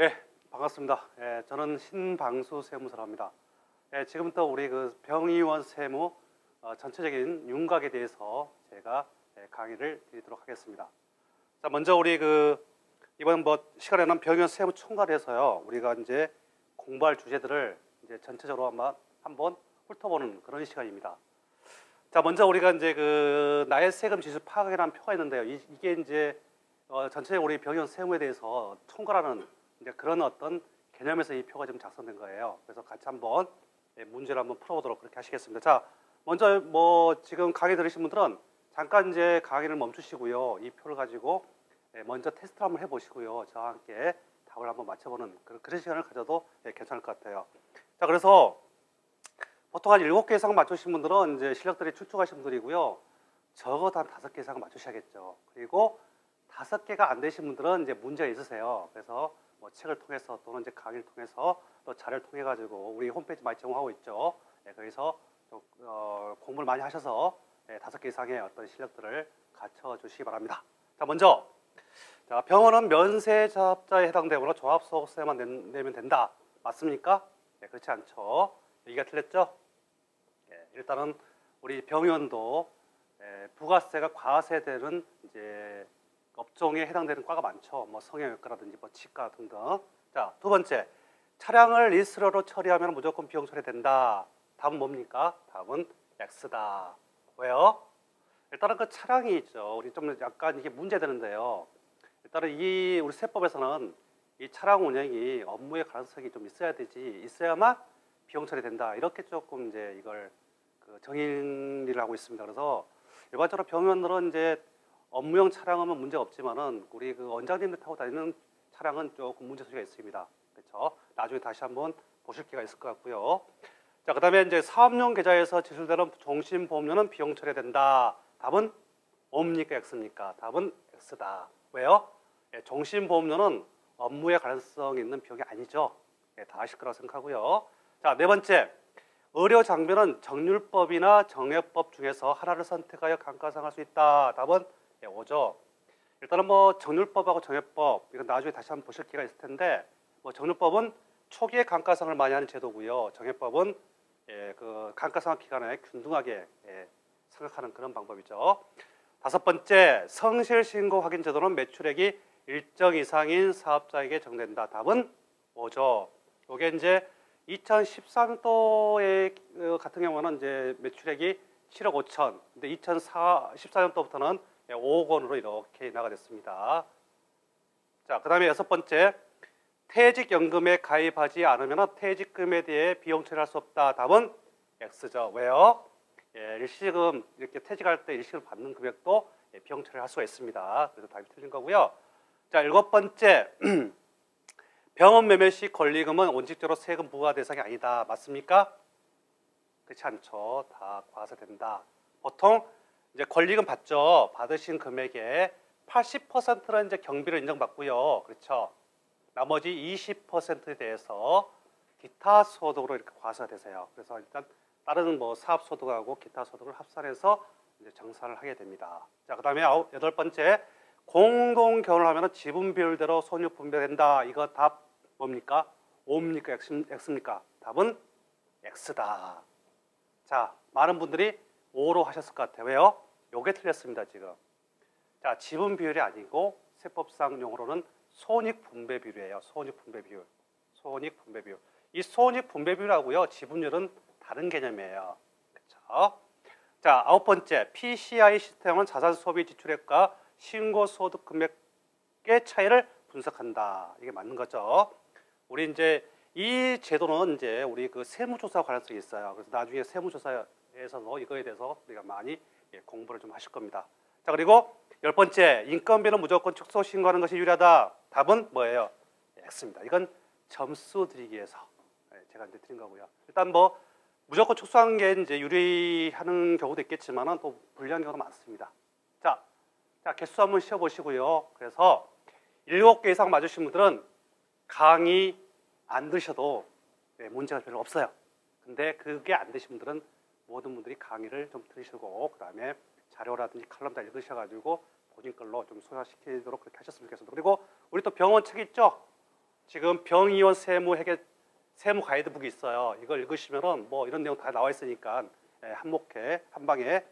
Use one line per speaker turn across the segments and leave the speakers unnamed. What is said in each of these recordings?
네, 반갑습니다. 저는 신방수 세무사랍니다. 지금부터 우리 그 병의원 세무 전체적인 윤곽에 대해서 제가 강의를 드리도록 하겠습니다. 자, 먼저 우리 이번 시간에는 병의원 세무 총괄해서요. 우리가 이제 공부할 주제들을 이제 전체적으로 한번 훑어보는 그런 시간입니다. 자, 먼저 우리가 이제 나의 세금 지수 파악이라는 표가 있는데요. 이게 이제 전체적으로 우리 병의원 세무에 대해서 총괄하는 이제 그런 어떤 개념에서 이 표가 좀 작성된 거예요. 그래서 같이 한번 문제를 한번 풀어보도록 그렇게 하시겠습니다. 자, 먼저 지금 강의 들으신 분들은 잠깐 이제 강의를 멈추시고요. 이 표를 가지고 먼저 테스트를 한번 해보시고요. 저와 함께 답을 한번 맞춰보는 그런 시간을 가져도 괜찮을 것 같아요. 자, 그래서 보통 한 7개 이상 맞추신 분들은 이제 실력들이 출중하신 분들이고요. 적어도 한 5개 이상 맞추셔야겠죠. 그리고 5개가 안 되신 분들은 이제 문제가 있으세요. 그래서 책을 통해서 또는 이제 강의를 통해서 또 자료를 통해 가지고 우리 홈페이지 많이 제공하고 있죠. 거기서 공부를 많이 하셔서 5개 이상의 어떤 실력들을 갖춰 주시기 바랍니다. 자, 먼저 병원은 면세자업자에 해당되므로 종합소득세만 내면 된다. 맞습니까? 그렇지 않죠. 여기가 틀렸죠? 일단은 우리 병원도 부가세가 과세되는 이제 업종에 해당되는 과가 많죠. 성형외과라든지 치과 등등. 자, 두 번째, 차량을 리스로로 처리하면 무조건 비용 처리된다. 답은 뭡니까? 답은 X다. 왜요? 일단은 그 차량이 있죠. 우리 좀 약간 이게 문제되는데요. 일단은 우리 세법에서는 이 차량 운행이 업무의 가능성이 좀 있어야만 비용 처리된다. 이렇게 조금 이제 이걸 정의를 하고 있습니다. 그래서 일반적으로 병원들은 이제 업무용 차량은 문제가 없지만은 우리 원장님들 타고 다니는 차량은 조금 문제 소지가 있습니다. 그렇죠? 나중에 다시 한번 보실 기회가 있을 것 같고요. 자, 그다음에 이제 사업용 계좌에서 지출되는 종신보험료는 비용 처리된다. 답은 O입니까, X입니까? 답은 X다. 왜요? 종신보험료는 업무에 가능성 있는 비용이 아니죠. 다 아실 거라고 생각하고요. 자, 네 번째, 의료 장비는 정률법이나 정액법 중에서 하나를 선택하여 감가상할 수 있다. 답은 오죠. 일단은 정률법하고 정액법 이건 나중에 다시 한번 보실 기회가 있을 텐데 정률법은 초기에 감가상을 많이 하는 제도고요. 정액법은 감가상각 기간에 균등하게 생각하는 그런 방법이죠. 다섯 번째, 성실신고 확인 제도는 매출액이 일정 이상인 사업자에게 적용된다. 답은 오죠. 이게 이제 2013년도에 같은 경우는 이제 매출액이 7억 5천. 근데 2014년도부터는 5억 원으로 이렇게 인하가 됐습니다. 자, 그 다음에 여섯 번째, 퇴직연금에 가입하지 않으면 퇴직금에 대해 비용 처리할 수 없다. 답은 X죠. 왜요? 일시금 이렇게 퇴직할 때 일시금 받는 금액도 비용 처리할 수가 있습니다. 그래서 답이 틀린 거고요. 자, 일곱 번째, 병원 매매 시 권리금은 원칙적으로 세금 부과 대상이 아니다. 맞습니까? 그렇지 않죠. 다 과세된다. 보통 이제 권리금 받죠. 받으신 금액의 80%는 이제 경비를 인정받고요. 그렇죠. 나머지 20%에 대해서 기타 소득으로 이렇게 과세가 되세요. 그래서 일단 다른 사업 소득하고 기타 소득을 합산해서 이제 정산을 하게 됩니다. 자, 그다음에 여덟 번째, 공동 결혼을 하면 지분 비율대로 손익 분배된다. 이거 답 뭡니까? O입니까? X입니까? 답은 X다. 자, 많은 분들이 O로 하셨을 것 같아요. 왜요? 요게 틀렸습니다, 지금. 자, 지분 비율이 아니고 세법상 용어로는 손익 분배 비율이에요. 손익 분배 비율. 손익 분배 비율. 이 손익 분배 비율하고요, 지분율은 다른 개념이에요. 그렇죠? 자, 아홉 번째, PCI 시스템은 자산 소비 지출액과 신고 소득 금액의 차이를 분석한다. 이게 맞는 거죠. 우리 이제 이 제도는 이제 우리 세무조사 관련성이 있어요. 그래서 나중에 세무조사에서도 이거에 대해서 우리가 많이 공부를 좀 하실 겁니다. 자, 그리고 열 번째, 인건비는 무조건 축소 신고하는 것이 유리하다. 답은 뭐예요? X입니다. 이건 점수 드리기 위해서 제가 이제 드린 거고요. 일단 무조건 축소하는 게 이제 유리하는 경우도 있겠지만은 또 불리한 경우도 많습니다. 자, 개수 한번 쉬어보시고요. 그래서 7개 이상 맞으신 분들은 강의 안 들으셔도 문제가 별로 없어요. 근데 그게 안 되신 분들은 모든 분들이 강의를 좀 들으시고 그 다음에 자료라든지 칼럼 다 읽으셔가지고 본인 걸로 좀 소화시키도록 그렇게 하셨으면 좋겠습니다. 그리고 우리 또 병원 책 있죠? 지금 병이원 세무 가이드북이 있어요. 이걸 읽으시면은 뭐 이런 내용 다 나와 있으니까 한목해 한 방에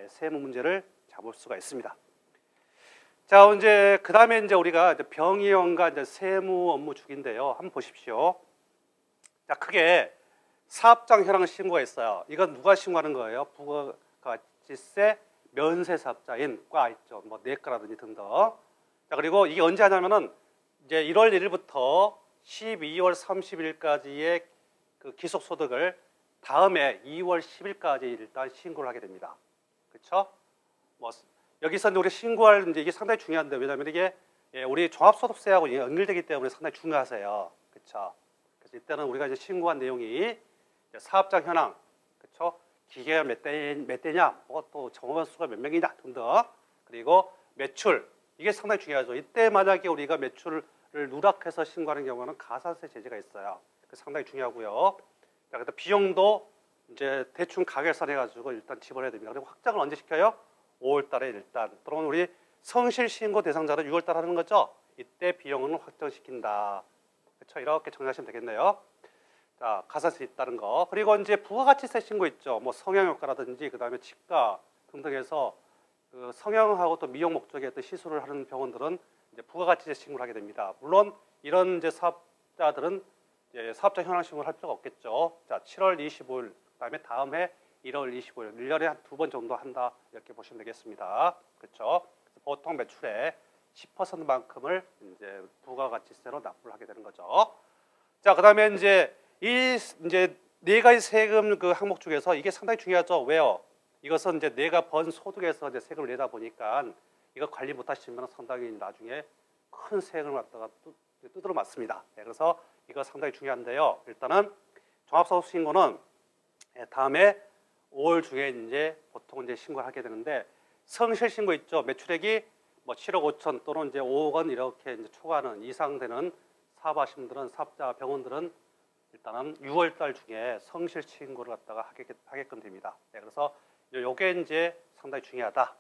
세무 문제를 잡을 수가 있습니다. 자, 이제 그 다음에 이제 우리가 이제 병이원과 이제 세무 업무 주기인데요. 한번 보십시오. 자, 크게 사업장 현황 신고가 있어요. 이건 누가 신고하는 거예요? 부가가치세 면세 사업자인 과 있죠. 뭐 내과라든지 등등. 자, 그리고 이게 언제 하냐면은 이제 1월 1일부터 12월 30일까지의 그 기속소득을 다음에 2월 10일까지 일단 신고를 하게 됩니다. 그렇죠? 뭐 여기서 우리 신고할 이제 이게 상당히 중요한데 왜냐하면 이게 우리 종합소득세하고 연결되기 때문에 상당히 중요하세요. 그렇죠? 그래서 이때는 우리가 이제 신고한 내용이 이제 사업장 현황, 그렇죠? 기계가 몇 대냐, 뭐 또 정원 수가 몇 명이냐 등등, 그리고 매출 이게 상당히 중요하죠. 이때 만약에 우리가 매출을 누락해서 신고하는 경우는 가산세 제재가 있어요. 그 상당히 중요하고요. 자, 그다음 비용도 이제 대충 가결산해가지고 일단 지불해야 됩니다. 그리고 확정을 언제 시켜요? 5월달에 일단. 또는 우리 성실 신고 대상자는 6월달 하는 거죠. 이때 비용은 확정시킨다. 그렇죠? 이렇게 정리하시면 되겠네요. 자, 가산세 있다는 거. 그리고 이제 부가가치세 신고 있죠. 뭐 성형효과라든지 그다음에 치과 등등해서 그 성형하고 또 미용 목적의 어떤 시술을 하는 병원들은 이제 부가가치세 신고를 하게 됩니다. 물론 이런 이제 사업자들은 이제 사업자 현황 신고를 할 필요가 없겠죠. 자, 7월 25일 그다음에 다음 해 1월 25일 1년에 한 2번 정도 한다 이렇게 보시면 되겠습니다. 그렇죠? 보통 매출의 10%만큼을 이제 부가가치세로 납부를 하게 되는 거죠. 자, 그다음에 이제 이제 네 가지 세금 그 항목 중에서 이게 상당히 중요하죠. 왜요? 이것은 이제 내가 번 소득에서 이제 세금을 내다 보니까 이거 관리 못하시면 상당히 나중에 큰 세금을 갖다가 두드러 맞습니다. 그래서 이거 상당히 중요한데요. 일단은 종합소득신고는 다음에 5월 중에 이제 보통 이제 신고를 하게 되는데 성실신고 있죠. 매출액이 뭐 7억 5천 또는 이제 5억 원 이렇게 이제 초과하는 이상 되는 사업하시는 분들은 사업자 병원들은 일단은 6월달 중에 성실신고를 갖다가 하게끔 됩니다. 그래서 요게 이제 상당히 중요하다.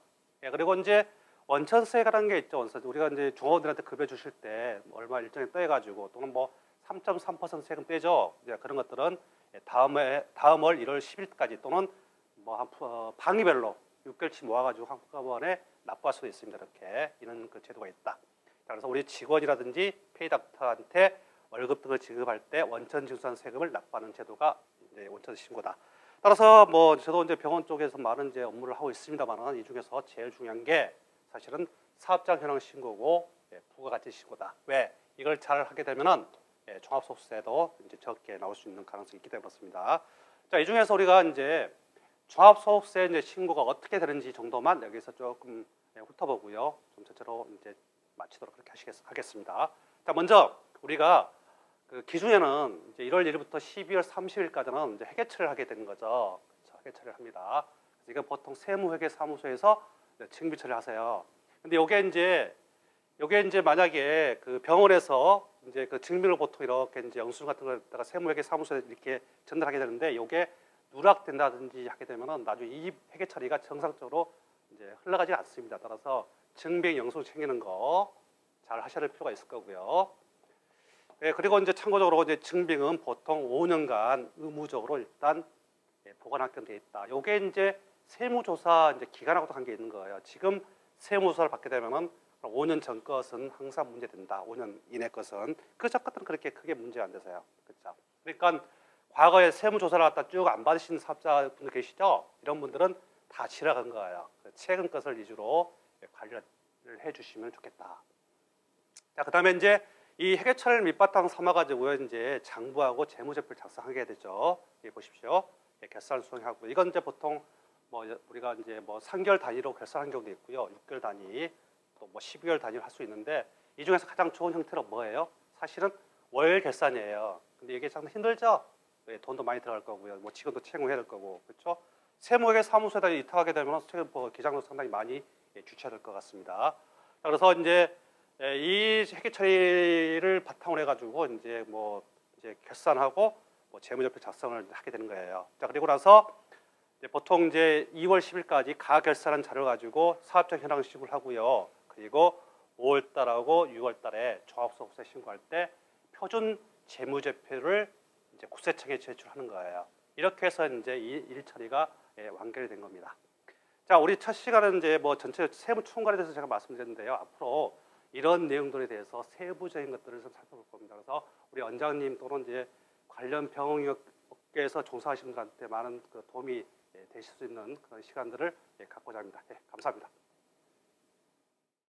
그리고 이제 원천세라는 게 있죠. 원천 우리가 이제 종업원들한테 급여 주실 때 얼마 일정에 떼가지고 또는 뭐 3.3% 세금 떼죠. 이제 그런 것들은 다음 월 1월 10일까지 또는 뭐 방위별로 6개월치 모아가지고 한꺼번에 납부할 수도 있습니다. 이렇게 이런 그 제도가 있다. 그래서 우리 직원이라든지 페이닥터한테 월급 등을 지급할 때 원천징수한 세금을 납부하는 제도가 이제 원천신고다. 따라서 뭐 저도 이제 병원 쪽에서 많은 이제 업무를 하고 있습니다만은 이 중에서 제일 중요한 게 사실은 사업장 현황 신고고 부가가치 신고다. 왜? 이걸 잘 하게 되면은 종합소득세도 이제 적게 나올 수 있는 가능성이 있기 때문에 그렇습니다. 자, 이 중에서 우리가 이제 종합소득세 이제 신고가 어떻게 되는지 정도만 여기서 조금 훑어보고요. 좀 전체로 이제 마치도록 그렇게 하겠습니다. 자, 먼저 우리가 그 기준에는 이제 1월 1일부터 12월 30일까지는 이제 회계처리를 하게 되는 거죠. 그렇죠? 회계처리를 합니다. 그래서 이건 보통 세무회계사무소에서 징비 처리를 하세요. 근데 요게 이제 만약에 그 병원에서 이제 그 증빙을 보통 이렇게 이제 영수증 같은 걸다가 세무회계사무소에 이렇게 전달하게 되는데 요게 누락된다든지 하게 되면은 나중에 이 회계 처리가 정상적으로 이제 흘러가지 않습니다. 따라서 증빙 영수증 챙기는 거 잘 하셔야 될 필요가 있을 거고요. 그리고 이제 참고적으로 이제 증빙은 보통 5년간 의무적으로 일단 보관하게 돼 있다. 요게 이제 세무조사 이제 기간하고도 관계 있는 거예요. 지금 세무조사를 받게 되면은 5년 전 것은 항상 문제된다. 5년 이내 것은 그 전 것들은 그렇게 크게 문제가 안 되세요. 그렇죠? 그러니까 과거에 세무조사를 갖다 쭉 안 받으신 사업자분들 계시죠? 이런 분들은 다 지나간 거예요. 최근 것을 위주로 관리를 해주시면 좋겠다. 자, 그다음에 이제 이 회계처리를 밑바탕 삼아가지고 이제 장부하고 재무제표를 작성하게 되죠. 여기 보십시오. 결산 수행하고 이건 이제 보통 뭐 우리가 이제 뭐 3개월 단위로 결산하는 경우도 있고요, 6개월 단위 또 뭐 12개월 단위로 할 수 있는데 이 중에서 가장 좋은 형태로 뭐예요? 사실은 월 결산이에요. 근데 이게 상당히 힘들죠. 돈도 많이 들어갈 거고요, 뭐 직원도 채용해야 될 거고, 그렇죠? 세무회계 사무소에다 이탁하게 되면 기장도 상당히 많이 주셔야 될 것 같습니다. 자, 그래서 이제 이 회계 처리를 바탕으로 해가지고 이제 뭐 이제 결산하고 뭐 재무제표 작성을 하게 되는 거예요. 자, 그리고 나서 이제 보통 이제 2월 10일까지 가결산한 자료를 가지고 사업장 현황 신고를 하고요. 그리고 5월달하고 6월달에 종합소득세 신고할 때 표준 재무제표를 이제 국세청에 제출하는 거예요. 이렇게 해서 이제 이 일 처리가 완결이 된 겁니다. 자, 우리 첫 시간은 이제 뭐 전체 세무 총괄에 대해서 제가 말씀드렸는데요. 앞으로 이런 내용들에 대해서 세부적인 것들을 좀 살펴볼 겁니다. 그래서 우리 원장님 또는 이제 관련 병역계에서 종사하시는 분들한테 많은 그 도움이 되실 수 있는 그런 시간들을 갖고자 합니다. 감사합니다.